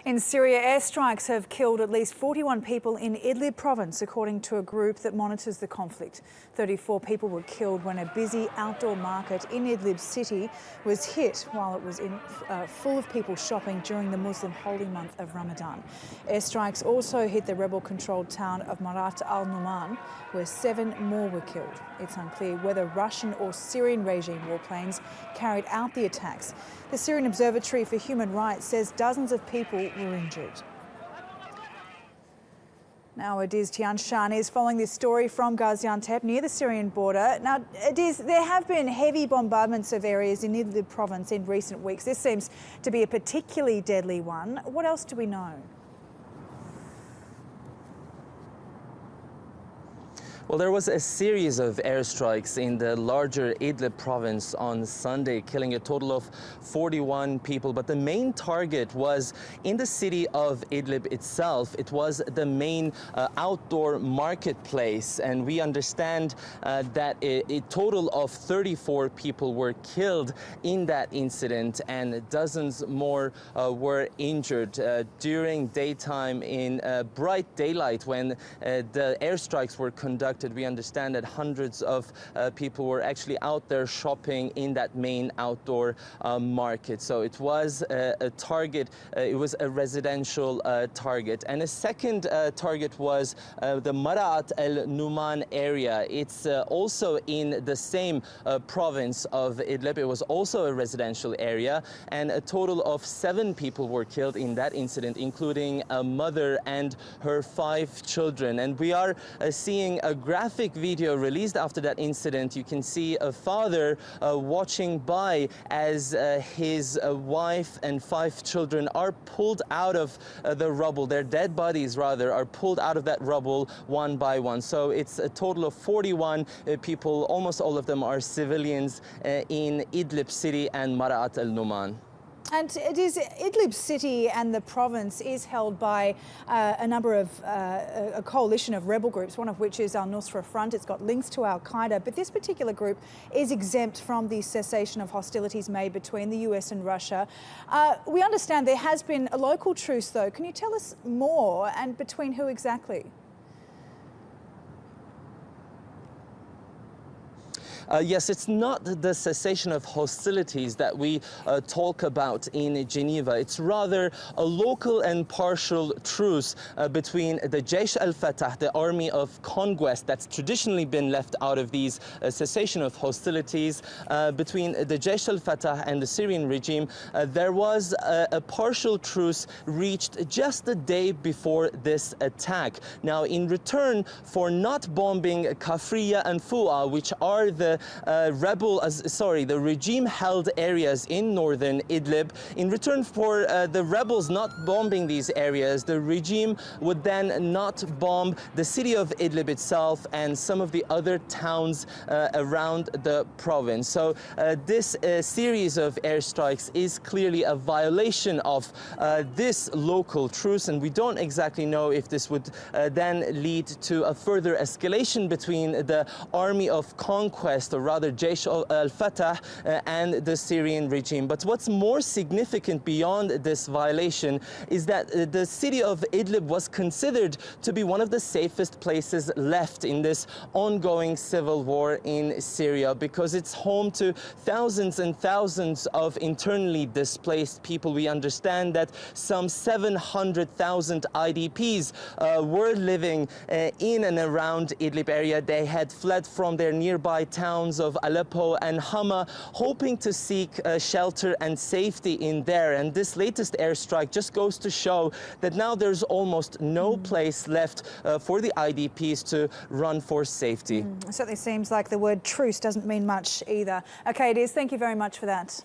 In Syria, airstrikes have killed at least 41 people in Idlib province, according to a group that monitors the conflict. 34 people were killed when a busy outdoor market in Idlib city was hit while it was full of people shopping during the Muslim holy month of Ramadan. Airstrikes also hit the rebel-controlled town of Marat al-Numan, where 7 more were killed. It's unclear whether Russian or Syrian regime warplanes carried out the attacks. The Syrian Observatory for Human Rights says dozens of people were injured. Now, Ediz Tiyansan is following this story from Gaziantep near the Syrian border. Now, Ediz, there have been heavy bombardments of areas in Idlib province in recent weeks. This seems to be a particularly deadly one. What else do we know? Well, there was a series of airstrikes in the larger Idlib province on Sunday, killing a total of 41 people. But the main target was in the city of Idlib itself. It was the main outdoor marketplace. And we understand that a total of 34 people were killed in that incident and dozens more were injured during daytime in bright daylight when the airstrikes were conducted. We understand that hundreds of people were actually out there shopping in that main outdoor market. So it was a target, it was a residential target. And a second target was the Marat al-Numan area. It's also in the same province of Idlib. It was also a residential area, and a total of 7 people were killed in that incident, including a mother and her 5 children. And we are seeing a graphic video released after that incident. You can see a father watching by as his wife and 5 children are pulled out of the rubble. Their dead bodies, rather, are pulled out of that rubble one by one. So it's a total of 41 people. Almost all of them are civilians in Idlib city and Marat al-Numan. And it is Idlib city and the province is held by a number of a coalition of rebel groups, one of which is al-Nusra Front. It's got links to al-Qaeda, but this particular group is exempt from the cessation of hostilities made between the US and Russia. We understand there has been a local truce, though. Can you tell us more, and between who exactly? Yes, it's not the cessation of hostilities that we talk about in Geneva. It's rather a local and partial truce between the Jaish al-Fatah, the army of conquest that's traditionally been left out of these cessation of hostilities, between the Jaish al-Fatah and the Syrian regime. There was a partial truce reached just the day before this attack. Now, in return for not bombing Kafriya and Fua, which are the the regime-held areas in northern Idlib. In return for the rebels not bombing these areas, the regime would then not bomb the city of Idlib itself and some of the other towns around the province. So this series of airstrikes is clearly a violation of this local truce, and we don't exactly know if this would then lead to a further escalation between the army of conquest, or rather Jaish al-Fatah, and the Syrian regime. But what's more significant beyond this violation is that the city of Idlib was considered to be one of the safest places left in this ongoing civil war in Syria, because it's home to thousands and thousands of internally displaced people. We understand that some 700,000 IDPs were living in and around Idlib area. They had fled from their nearby towns of Aleppo and Hama, hoping to seek shelter and safety in there. And this latest airstrike just goes to show that now there's almost no place left for the IDPs to run for safety. It certainly seems like the word truce doesn't mean much either. Okay, Ediz, thank you very much for that.